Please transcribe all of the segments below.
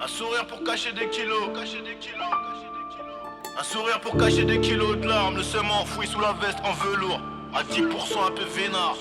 Un sourire pour cacher des kilos. Un sourire pour cacher des kilos de larmes. Le seum enfoui sous la veste en velours. À 10% un peu vénard.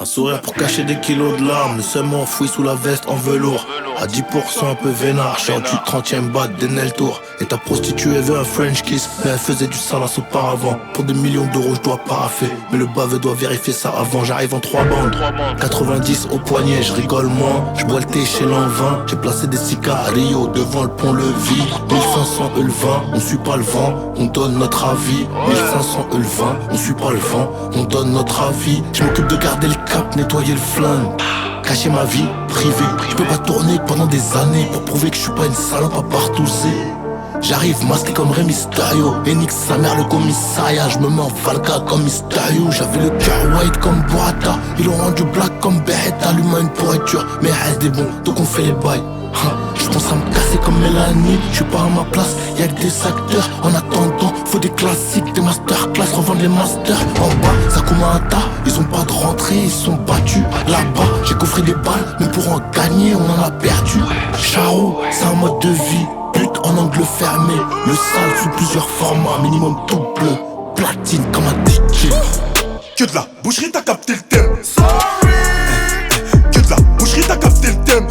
Un sourire pour cacher des kilos de larmes. Le seum enfoui sous la veste en velours. À 10% un peu vénard. J'suis en 30ème batte d'Enel Tour. Et ta prostituée veut un French kiss, mais elle faisait du salas auparavant. Pour des millions d'euros je dois paraffer, mais le baveux doit vérifier ça avant. J'arrive en 3 bandes, 90 au poignet, je rigole moins. Je bois le thé chez l'envin. J'ai placé des sicarios devant le pont-levis. 1500 le vin, on suit pas le vent, on donne notre avis. 1500 le vin, on suit pas le vent, on donne notre avis. Je m'occupe de garder le cap, nettoyer le flingue, cacher ma vie privée. Je peux pas tourner pendant des années pour prouver que je suis pas une salope à partousser. J'arrive masqué comme Rey Mysterio et nique sa mère le commissariat. Je me mets en Valka comme Mysterio. J'avais le cœur white comme Boata. Ils l'ont rendu black comme Beretta. L'humain une pourriture, mais reste des bons, donc on fait les bails. Je pense à me casser comme Mélanie. Je suis pas à ma place, y'a que des acteurs. En attendant, faut des classiques, des masterclass, revendre les masters. En bas, Sakumata, ils ont pas de rentrée, ils sont battus. Là-bas, j'ai coffré des balles, mais pour en gagner, on en a perdu. Charo, c'est un mode de vie. Pute en angle fermé, le sale sous plusieurs formats, minimum double, platine comme un DJ. Que de la boucherie, t'as capté le thème. Que de la boucherie, t'as capté le thème.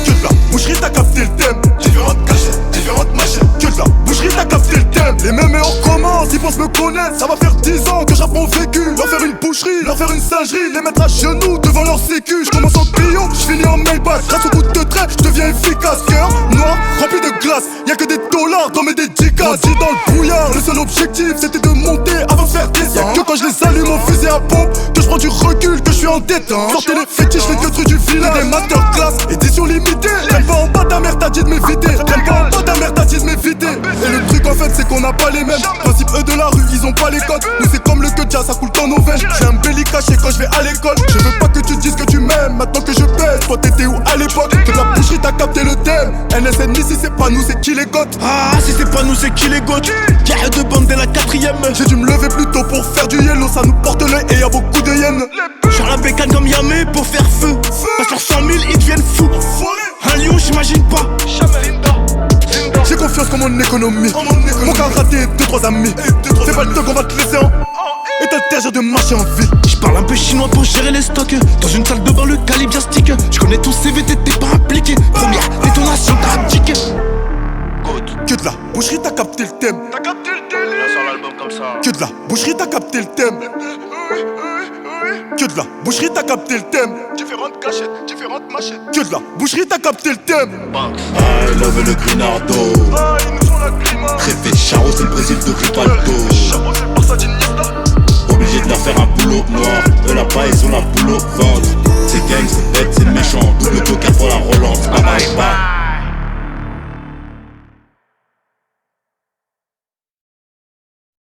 Que de la boucherie, t'as capté le thème. Différentes cachettes, différentes machettes. Que de la boucherie, t'as capté le thème. Les mêmes et on commence, ils pensent me connaître. Ça va faire 10 ans que j'apprends vécu. Leur faire une boucherie, leur faire une singerie, les mettre à genoux devant leur sécu. J'commence en bio, j'finis en mailback. Grâce au coup de trait, j'deviens efficace. Cœur noir, rempli de glace. Y'a que des dollars dans mes dédicaces. Dit dans le brouillard, le seul objectif c'était de monter avant de faire des y'a que quand je les allume en fusil à pompe que je prends du recul, que je suis en détente. Sortez les fétiches, les deux trucs du village. Des masterclass, édition limitée. Traîne pas en bas, ta mère t'a dit de m'éviter. Traîne pas en bas, ta mère t'a dit de m'éviter. Et le truc en fait c'est qu'on n'a pas les mêmes principes, eux de la rue, ils ont pas les codes. Nous c'est comme le quetia, ça coule dans nos veines. J'ai un belly caché quand je vais à l'école. Je veux pas que tu dises que tu m'aimes, maintenant que je pèse. Toi t'étais où à l'époque? Que de la boucherie, t'as capté le thème. NSNI, si c'est pas nous, c'est qui les gottes? Ah, si c'est pas nous, c'est qui les gottes? Y'a de bande dès la 4ème. J'ai dû me lever plus tôt pour faire du yellow, ça nous porte l'œil et y'a beaucoup de hyènes. Sur la bécane comme Yamé pour faire feu. Pas sur 100 000, ils deviennent fous. Un lion, j'imagine pas. J'ai confiance en mon économie. Mon karaté, 2-3 amis. C'est pas le temps qu'on va te laisser en. Et t'as de marcher en ville. J'parle un peu chinois pour gérer les stocks. Dans une salle de bain, le calibre bien stick. J'connais tous ces VT, t'es pas impliqué. Première détonation, t'as abdiqué. Que de la boucherie, t'as capté le thème. T'as capté le délire. Sur l'album comme ça. Que de la boucherie, t'as capté le thème. Que de la boucherie, t'as capté le thème. Différentes cachettes, différentes machettes. Que de la boucherie, t'as capté le thème. I love le Grinardo. Ah, ils nous font la climat. Réfé Charo, c'est le Brésil de Rivaldo. Charo, c'est le